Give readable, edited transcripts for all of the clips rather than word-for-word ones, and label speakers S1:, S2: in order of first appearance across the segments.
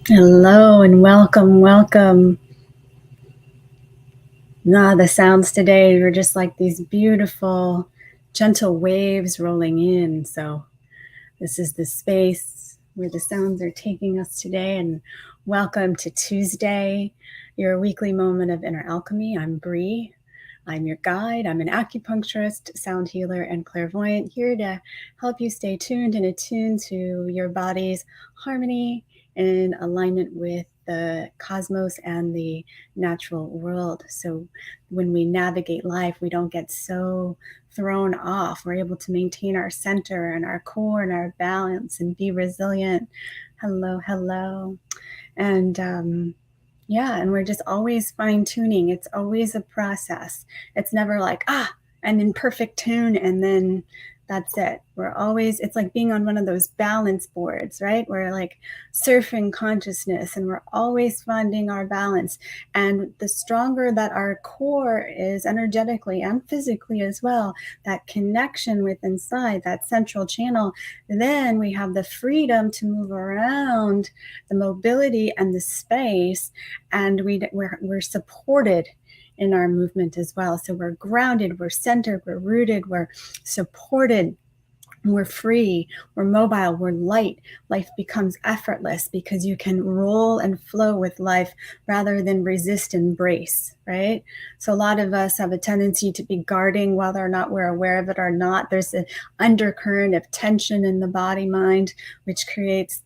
S1: Hello and welcome, welcome. The sounds today were just like these beautiful, gentle waves rolling in. So this is the space where the sounds are taking us today. And welcome to Tuesday, your weekly moment of inner alchemy. I'm Bree. I'm your guide. I'm an acupuncturist, sound healer, and clairvoyant, here to help you stay tuned and attuned to your body's harmony in alignment with the cosmos and the natural world. So when we navigate life, we don't get so thrown off. We're able to maintain our center and our core and our balance and be resilient. Hello, hello. And and we're just always fine tuning. It's always a process. It's never like, I'm in perfect tune and then that's it. We're always, it's like being on one of those balance boards, right? We're like surfing consciousness and we're always finding our balance. And the stronger that our core is energetically and physically as well, that connection with inside, that central channel, then we have the freedom to move around, the mobility and the space, and we're supported in our movement as well. So we're grounded, we're centered, we're rooted, we're supported, we're free, we're mobile, we're light. Life becomes effortless because you can roll and flow with life rather than resist and brace, right? So a lot of us have a tendency to be guarding whether or not we're aware of it or not. There's an undercurrent of tension in the body mind, which creates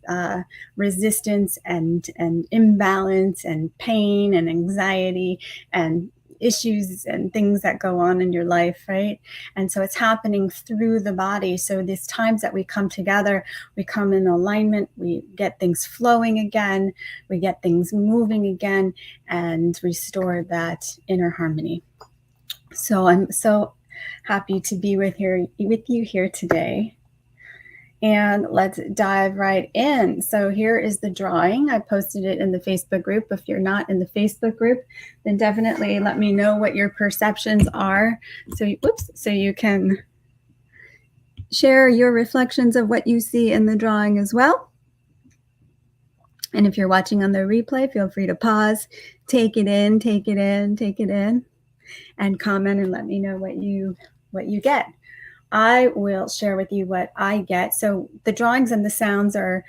S1: resistance and imbalance and pain and anxiety and issues and things that go on in your life, right? And so it's happening through the body. So these times that we come together, we come in alignment, we get things flowing again, we get things moving again, and restore that inner harmony. So I'm so happy to be with you here today. And let's dive right in. So here is the drawing. I posted it in the Facebook group. If you're not in the Facebook group, then definitely let me know what your perceptions are. So you can share your reflections of what you see in the drawing as well. And if you're watching on the replay, feel free to pause, take it in, and comment and let me know what you get. I will share with you what I get. So the drawings and the sounds are,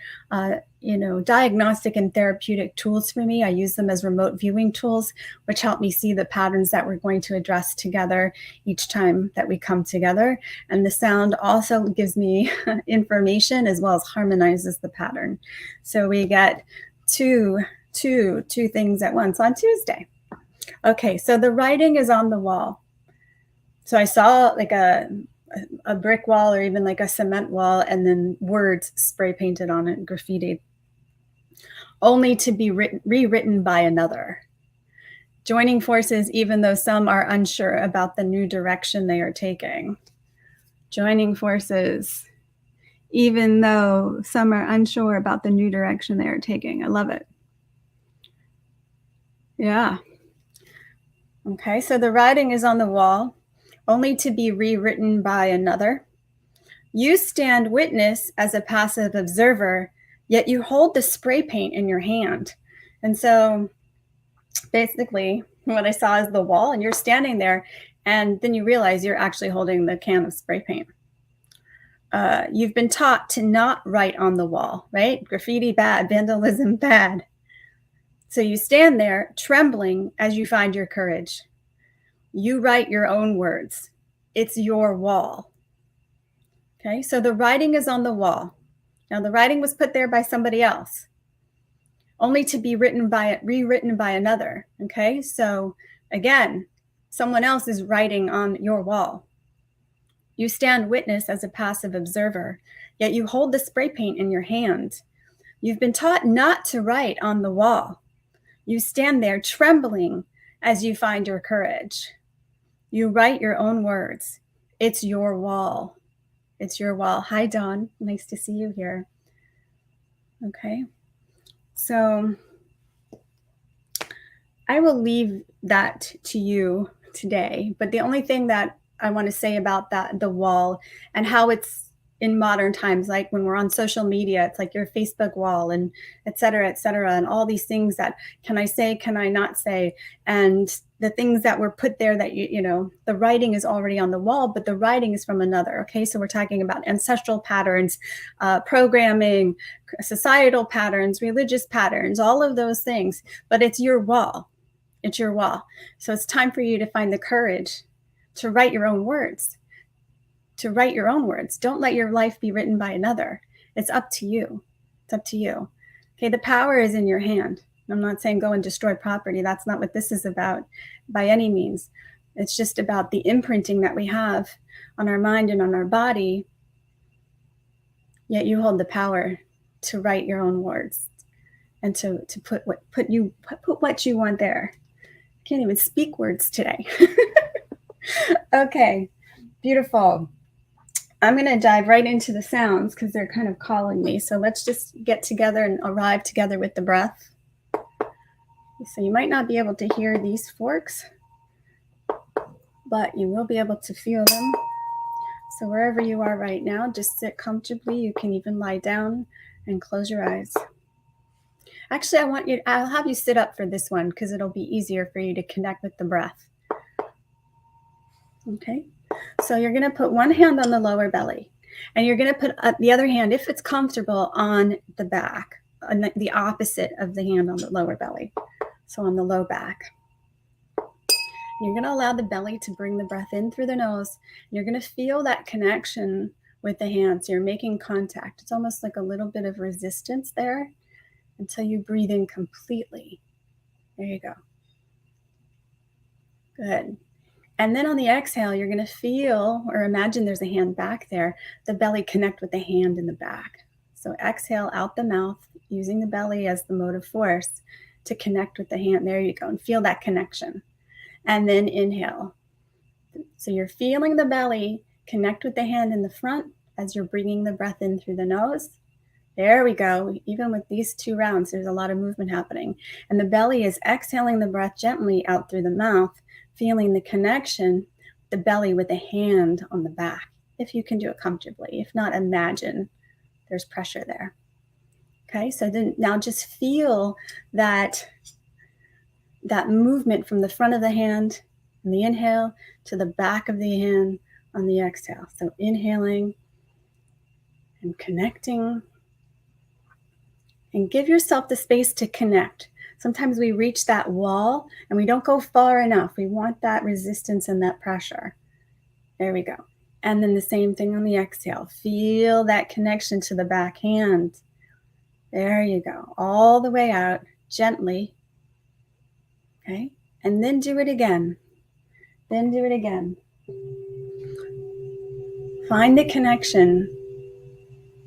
S1: diagnostic and therapeutic tools for me. I use them as remote viewing tools, which help me see the patterns that we're going to address together each time that we come together. And the sound also gives me information as well as harmonizes the pattern. So we get two things at once on Tuesday. Okay, so the writing is on the wall. So I saw like a brick wall or even like a cement wall, and then words spray painted on it, graffitied, only to be rewritten by another. Joining forces, even though some are unsure about the new direction they are taking. Joining forces, even though some are unsure about the new direction they are taking. I love it. Yeah. Okay, so the writing is on the wall, only to be rewritten by another. You stand witness as a passive observer, yet you hold the spray paint in your hand. And so basically what I saw is the wall, and you're standing there, and then you realize you're actually holding the can of spray paint. You've been taught to not write on the wall, right? Graffiti bad, vandalism bad. So you stand there trembling as you find your courage. You write your own words. It's your wall. Okay, so the writing is on the wall. Now the writing was put there by somebody else, only to be rewritten by another. Okay, so again, someone else is writing on your wall. You stand witness as a passive observer, yet you hold the spray paint in your hand. You've been taught not to write on the wall. You stand there trembling as you find your courage. You write your own words. It's your wall. It's your wall. Hi, Dawn. Nice to see you here. Okay. So I will leave that to you today. But the only thing that I want to say about that, the wall, and how it's in modern times, like when we're on social media, it's like your Facebook wall and et cetera, and all these things that can I say, can I not say? And the things that were put there that, you know, the writing is already on the wall, but the writing is from another. Okay, so we're talking about ancestral patterns, programming, societal patterns, religious patterns, all of those things, but it's your wall. It's your wall. So it's time for you to find the courage to write your own words. To write your own words. Don't let your life be written by another. It's up to you. It's up to you. Okay, the power is in your hand. I'm not saying go and destroy property. That's not what this is about by any means. It's just about the imprinting that we have on our mind and on our body. Yet you hold the power to write your own words and to put what you want there. I can't even speak words today. Okay, beautiful. I'm going to dive right into the sounds because they're kind of calling me. So let's just get together and arrive together with the breath. So you might not be able to hear these forks, but you will be able to feel them. So wherever you are right now, just sit comfortably. You can even lie down and close your eyes. Actually, I'll have you sit up for this one because it'll be easier for you to connect with the breath. Okay, so you're going to put one hand on the lower belly and you're going to put the other hand, if it's comfortable, on the back, on the opposite of the hand on the lower belly. So on the low back. You're going to allow the belly to bring the breath in through the nose. You're going to feel that connection with the hands. You're making contact. It's almost like a little bit of resistance there until you breathe in completely. There you go. Good. And then on the exhale, you're going to feel or imagine there's a hand back there, the belly connect with the hand in the back. So exhale out the mouth using the belly as the motive force to connect with the hand. There you go. And feel that connection. And then inhale. So you're feeling the belly connect with the hand in the front as you're bringing the breath in through the nose. There we go. Even with these 2 rounds, there's a lot of movement happening. And the belly is exhaling the breath gently out through the mouth, feeling the connection, the belly with the hand on the back, if you can do it comfortably. If not, imagine there's pressure there. Okay, so then now just feel that movement from the front of the hand on the inhale to the back of the hand on the exhale. So inhaling and connecting. And give yourself the space to connect. Sometimes we reach that wall and we don't go far enough. We want that resistance and that pressure. There we go. And then the same thing on the exhale. Feel that connection to the back hand. There you go. All the way out, gently. Okay. And then do it again. Then do it again. Find the connection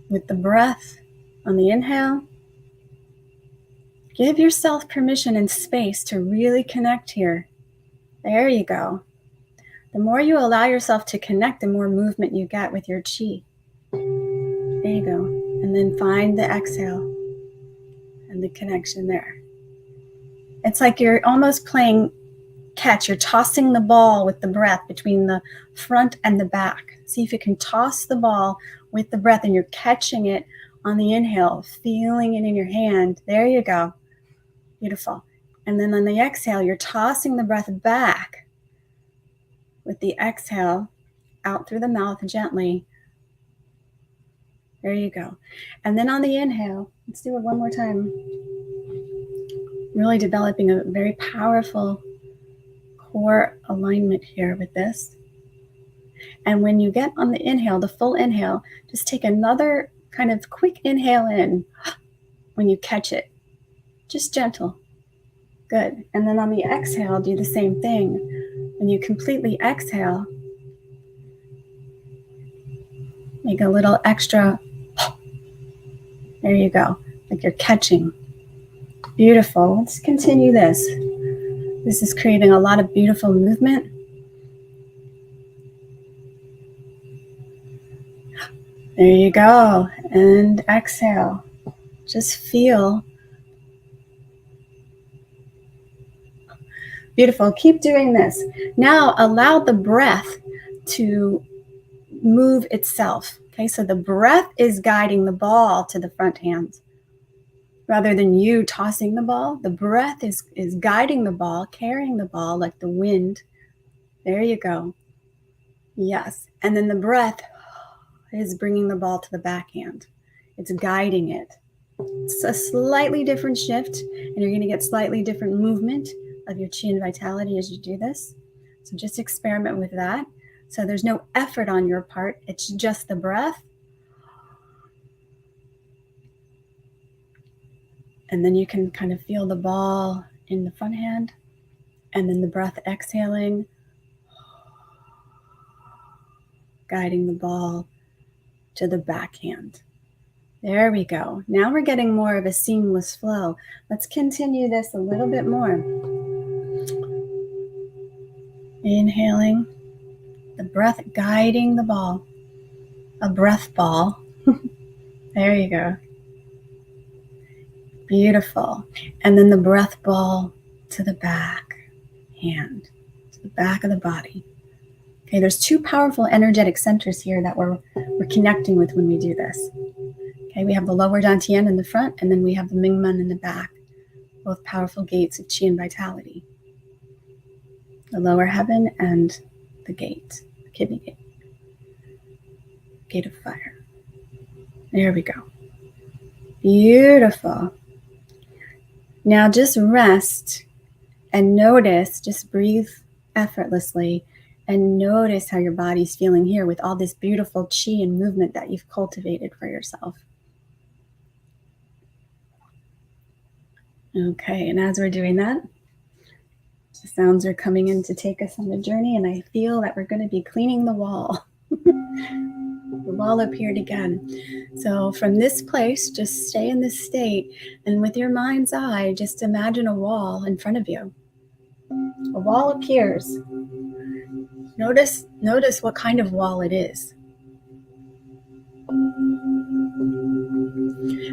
S1: with the breath on the inhale. Give yourself permission and space to really connect here. There you go. The more you allow yourself to connect, the more movement you get with your chi. There you go. And then find the exhale and the connection there. It's like you're almost playing catch. You're tossing the ball with the breath between the front and the back. See if you can toss the ball with the breath and you're catching it on the inhale, feeling it in your hand. There you go. Beautiful. And then on the exhale, you're tossing the breath back with the exhale out through the mouth gently. There you go. And then on the inhale, let's do it one more time. Really developing a very powerful core alignment here with this. And when you get on the inhale, the full inhale, just take another kind of quick inhale in when you catch it. Just gentle. Good. And then on the exhale, do the same thing. When you completely exhale, make a little extra. There you go. Like you're catching. Beautiful. Let's continue this. This is creating a lot of beautiful movement. There you go. And exhale. Just feel. Beautiful. Keep doing this. Now allow the breath to move itself. Okay, so the breath is guiding the ball to the front hand. Rather than you tossing the ball, the breath is guiding the ball, carrying the ball like the wind. There you go. Yes. And then the breath is bringing the ball to the backhand. It's guiding it. It's a slightly different shift, and you're going to get slightly different movement of your chi and vitality as you do this. So just experiment with that. So there's no effort on your part. It's just the breath. And then you can kind of feel the ball in the front hand, and then the breath exhaling, guiding the ball to the backhand. There we go. Now we're getting more of a seamless flow. Let's continue this a little bit more. Inhaling, the breath guiding the ball, a breath ball. There you go. Beautiful. And then the breath ball to the back hand, to the back of the body. Okay, there's two powerful energetic centers here that we're connecting with when we do this. Okay, we have the lower dantian in the front, and then we have the Mingmen in the back, both powerful gates of chi and vitality. The lower heaven and the gate, the 𝒕𝒐𝒅𝒂𝒕 gate, gate of fire. There we go. Beautiful. Now just rest and notice, just breathe effortlessly and notice how your body's feeling here with all this beautiful chi and movement that you've cultivated for yourself. Okay, and as we're doing that, the sounds are coming in to take us on a journey, and I feel that we're going to be cleaning the wall. The wall appeared again. So from this place, just stay in this state, and with your mind's eye, just imagine a wall in front of you. A wall appears. Notice what kind of wall it is.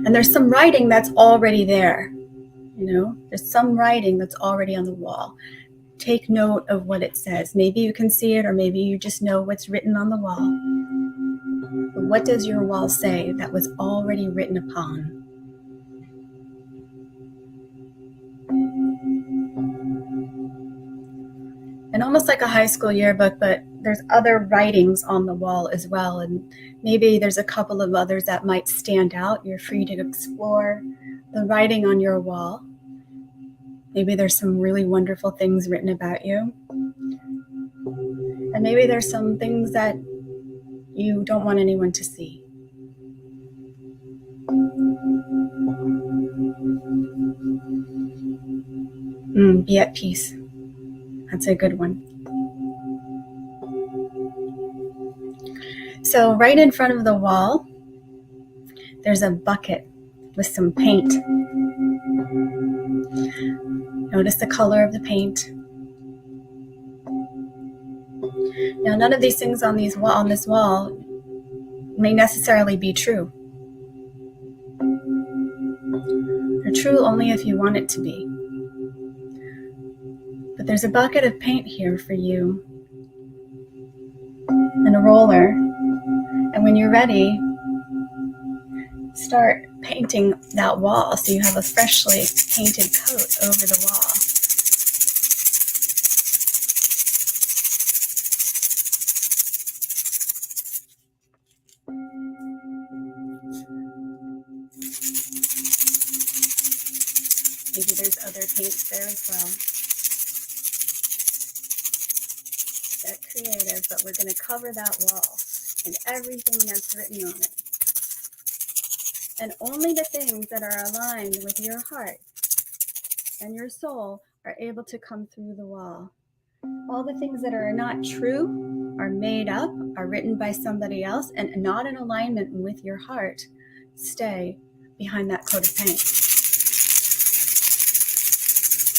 S1: And there's some writing that's already there. There's some writing that's already on the wall. Take note of what it says. Maybe you can see it, or maybe you just know what's written on the wall. But what does your wall say that was already written upon? And almost like a high school yearbook, but there's other writings on the wall as well. And maybe there's a couple of others that might stand out. You're free to explore the writing on your wall. Maybe there's some really wonderful things written about you. And maybe there's some things that you don't want anyone to see. Be at peace. That's a good one. So right in front of the wall, there's a bucket with some paint. Notice the color of the paint. Now, none of these things on this wall may necessarily be true. They're true only if you want it to be. But there's a bucket of paint here for you, and a roller. And when you're ready, start painting that wall so you have a freshly painted coat over the wall. Maybe there's other paints there as well. Get creative, but we're going to cover that wall and everything that's written on it. And only the things that are aligned with your heart and your soul are able to come through the wall. All the things that are not true, are made up, are written by somebody else, and not in alignment with your heart, stay behind that coat of paint.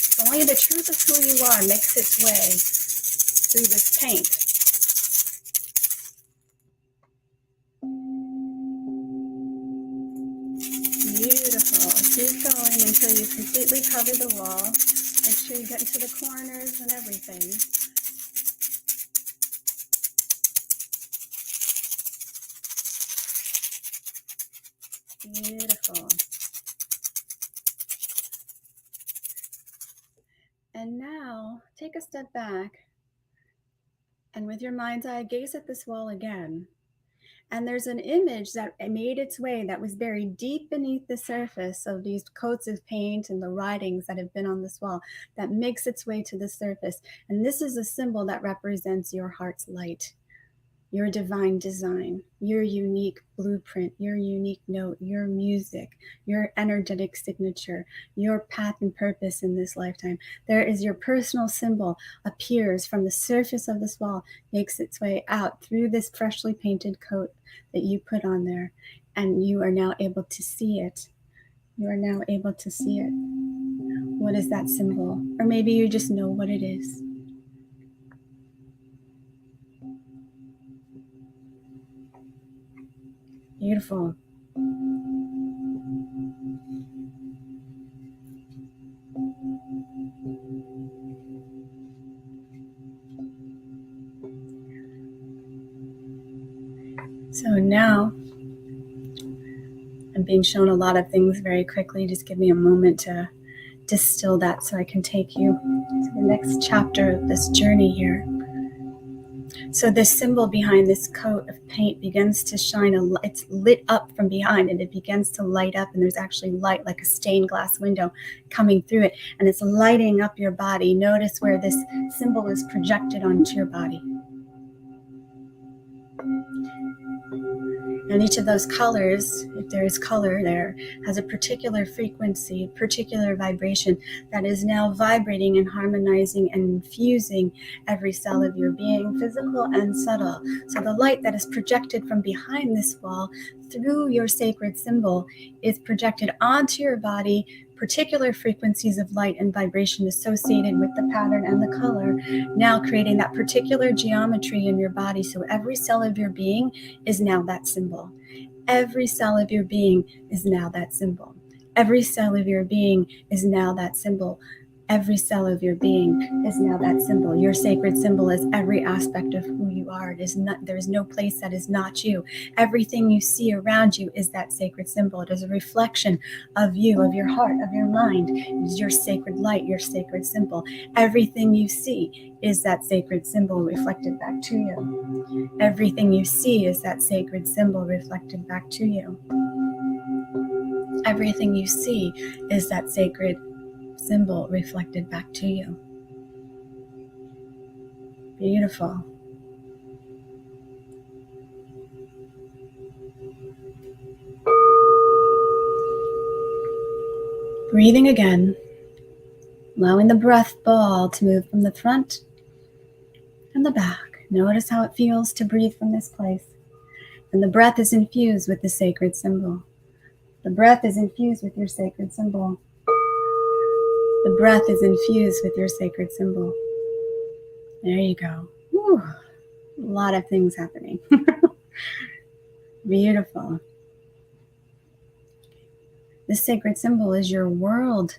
S1: So only the truth of who you are makes its way through this paint. Beautiful. Keep going until you completely cover the wall. Make sure you get into the corners and everything. Beautiful. And now take a step back and with your mind's eye, gaze at this wall again. And there's an image that made its way that was buried deep beneath the surface of these coats of paint and the writings that have been on this wall that makes its way to the surface. And this is a symbol that represents your heart's light, your divine design, your unique blueprint, your unique note, your music, your energetic signature, your path and purpose in this lifetime. There is your personal symbol, appears from the surface of this wall, makes its way out through this freshly painted coat that you put on there, and you are now able to see it. You are now able to see it. What is that symbol? Or maybe you just know what it is. Beautiful. So now I'm being shown a lot of things very quickly. Just give me a moment to distill that so I can take you to the next chapter of this journey here. So this symbol behind this coat of paint begins to shine, it's lit up from behind and it begins to light up, and there's actually light like a stained glass window coming through it, and it's lighting up your body. Notice where this symbol is projected onto your body. And each of those colors, if there is color there, has a particular frequency, particular vibration that is now vibrating and harmonizing and infusing every cell of your being, physical and subtle. So the light that is projected from behind this wall through your sacred symbol is projected onto your body, particular frequencies of light and vibration associated with the pattern and the color, now creating that particular geometry in your body. So every cell of your being is now that symbol. Every cell of your being is now that symbol. Every cell of your being is now that symbol. Every cell of your being is now that symbol. Your sacred symbol is every aspect of who you are. It is not, there is no place that is not you. Everything you see around you is that sacred symbol. It is a reflection of you, of your heart, of your mind. It is your sacred light, your sacred symbol. Everything you see is that sacred symbol reflected back to you. Everything you see is that sacred symbol reflected back to you. Everything you see is that sacred symbol reflected back to you. Beautiful. Breathing again, allowing the breath ball to move from the front and the back. Notice how it feels to breathe from this place. And the breath is infused with the sacred symbol. The breath is infused with your sacred symbol. The breath is infused with your sacred symbol. There you go. Whew. A lot of things happening. Beautiful. This sacred symbol is your world.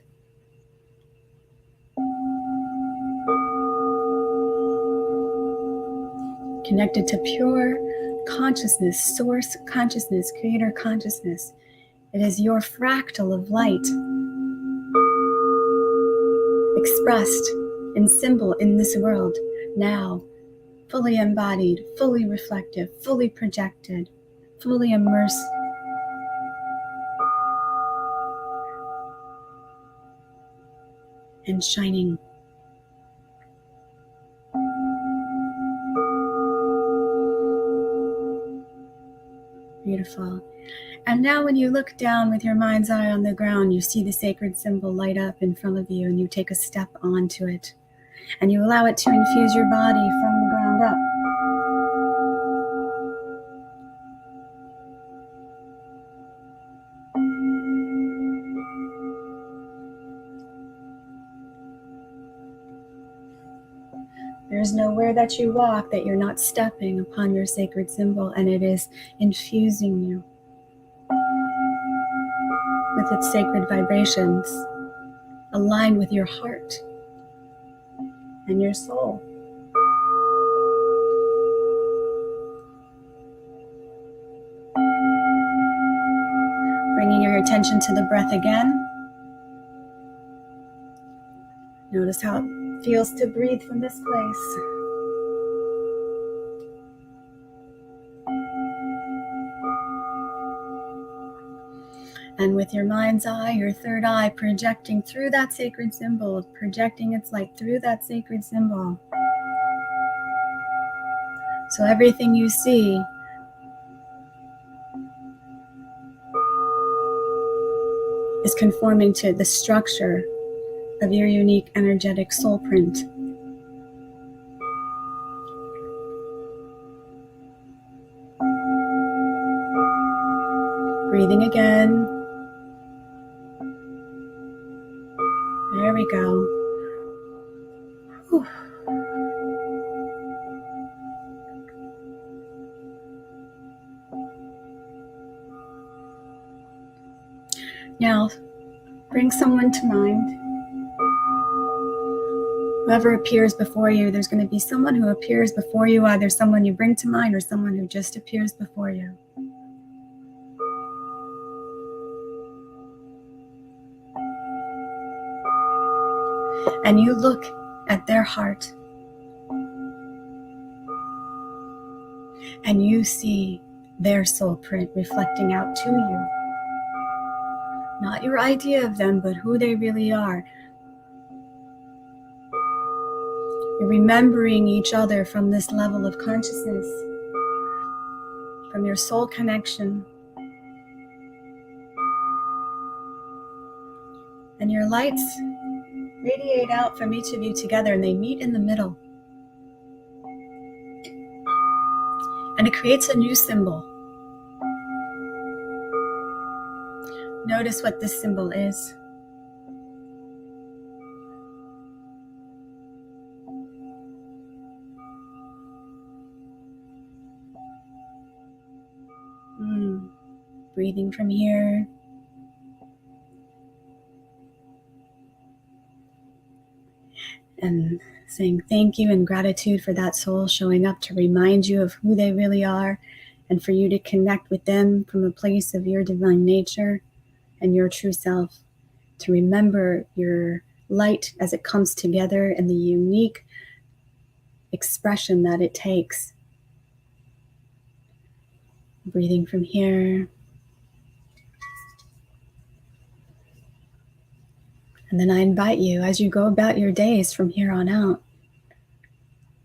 S1: Connected to pure consciousness, source consciousness, creator consciousness. It is your fractal of light, expressed in symbol in this world, now fully embodied, fully reflective, fully projected, fully immersed. And shining. Beautiful. And now when you look down with your mind's eye on the ground, you see the sacred symbol light up in front of you, and you take a step onto it. And you allow it to infuse your body from the ground up. There's nowhere that you walk that you're not stepping upon your sacred symbol, and it is infusing you with its sacred vibrations, aligned with your heart and your soul. Bringing your attention to the breath again. Notice how it feels to breathe from this place. And with your mind's eye, your third eye, projecting through that sacred symbol, projecting its light through that sacred symbol. So everything you see is conforming to the structure of your unique energetic soul print. Breathing again. There we go. Whew. Now, bring someone to mind. Whoever appears before you, there's going to be someone who appears before you, either someone you bring to mind or someone who just appears before you. And you look at their heart and you see their soul print reflecting out to you. Not your idea of them, but who they really are. You're remembering each other from this level of consciousness, from your soul connection. And your lights radiate out from each of you together, and they meet in the middle. And it creates a new symbol. Notice what this symbol is. Breathing from here. And saying thank you and gratitude for that soul showing up to remind you of who they really are, and for you to connect with them from a place of your divine nature and your true self, to remember your light as it comes together and the unique expression that it takes. Breathing from here. And then I invite you, as you go about your days from here on out,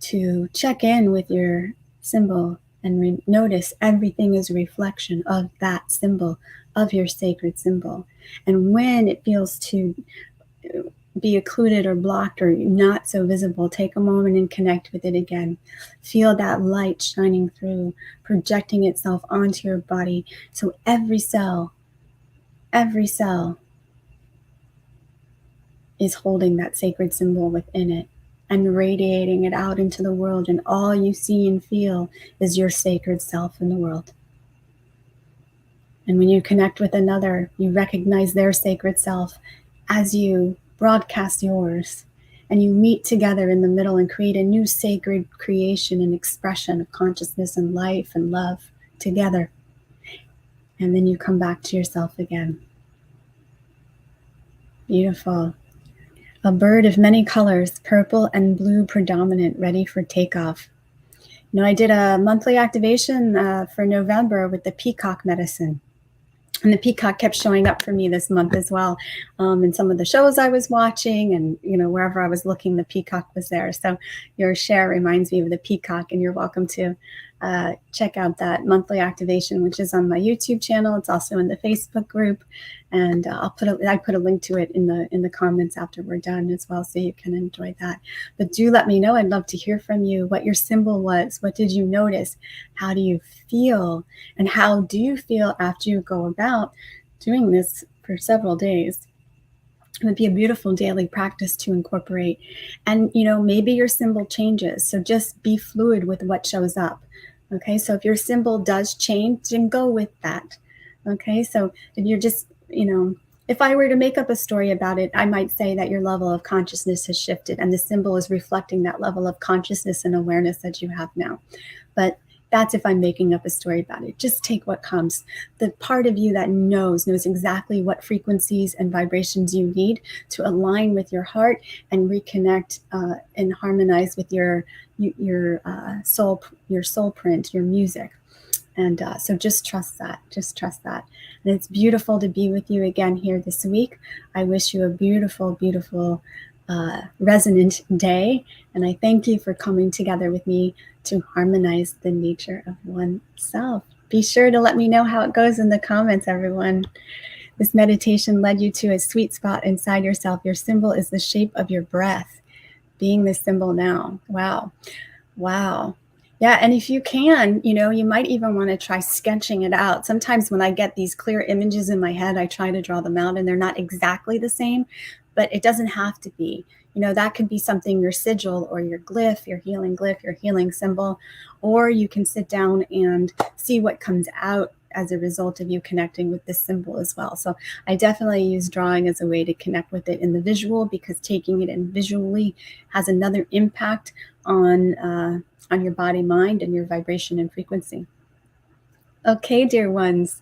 S1: to check in with your symbol and notice everything is a reflection of that symbol, of your sacred symbol. And when it feels to be occluded or blocked or not so visible, take a moment and connect with it again. Feel that light shining through, projecting itself onto your body. So every cell is holding that sacred symbol within it and radiating it out into the world. And all you see and feel is your sacred self in the world. And when you connect with another, you recognize their sacred self as you broadcast yours. And you meet together in the middle and create a new sacred creation and expression of consciousness and life and love together. And then you come back to yourself again. Beautiful. A bird of many colors, purple and blue predominant, ready for takeoff. You know, I did a monthly activation for November with the peacock medicine. And the peacock kept showing up for me this month as well. In some of the shows I was watching, and wherever I was looking, the peacock was there. So your share reminds me of the peacock, and you're welcome to check out that monthly activation, which is on my YouTube channel. It's also in the Facebook group, and I put a link to it in the comments after we're done as well, so you can enjoy that. But do let me know. I'd love to hear from you what your symbol was. What did you notice? How do you feel? And how do you feel after you go about doing this for several days? It would be a beautiful daily practice to incorporate. And maybe your symbol changes, so just be fluid with what shows up. Okay, so if your symbol does change, then go with that. Okay, so if you're just, if I were to make up a story about it, I might say that your level of consciousness has shifted, and the symbol is reflecting that level of consciousness and awareness that you have now. But That's if I'm making up a story about it. Just take what comes. The part of you that knows exactly what frequencies and vibrations you need to align with your heart and reconnect and harmonize with your soul print, your music. And so just trust that. Just trust that. And it's beautiful to be with you again here this week. I wish you a beautiful, beautiful resonant day. And I thank you for coming together with me to harmonize the nature of oneself. Be sure to let me know how it goes in the comments, everyone. This meditation led you to a sweet spot inside yourself. Your symbol is the shape of your breath, being the symbol now. Wow. Wow. Yeah, and if you can, you might even want to try sketching it out. Sometimes when I get these clear images in my head, I try to draw them out and they're not exactly the same, but it doesn't have to be. That could be something, your sigil or your glyph, your healing symbol, or you can sit down and see what comes out as a result of you connecting with this symbol as well. So I definitely use drawing as a way to connect with it in the visual, because taking it in visually has another impact on your body, mind, and your vibration and frequency. Okay, dear ones,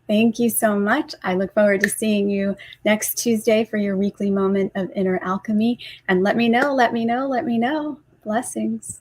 S1: thank you so much. I look forward to seeing you next Tuesday for your weekly moment of inner alchemy. And let me know. Blessings.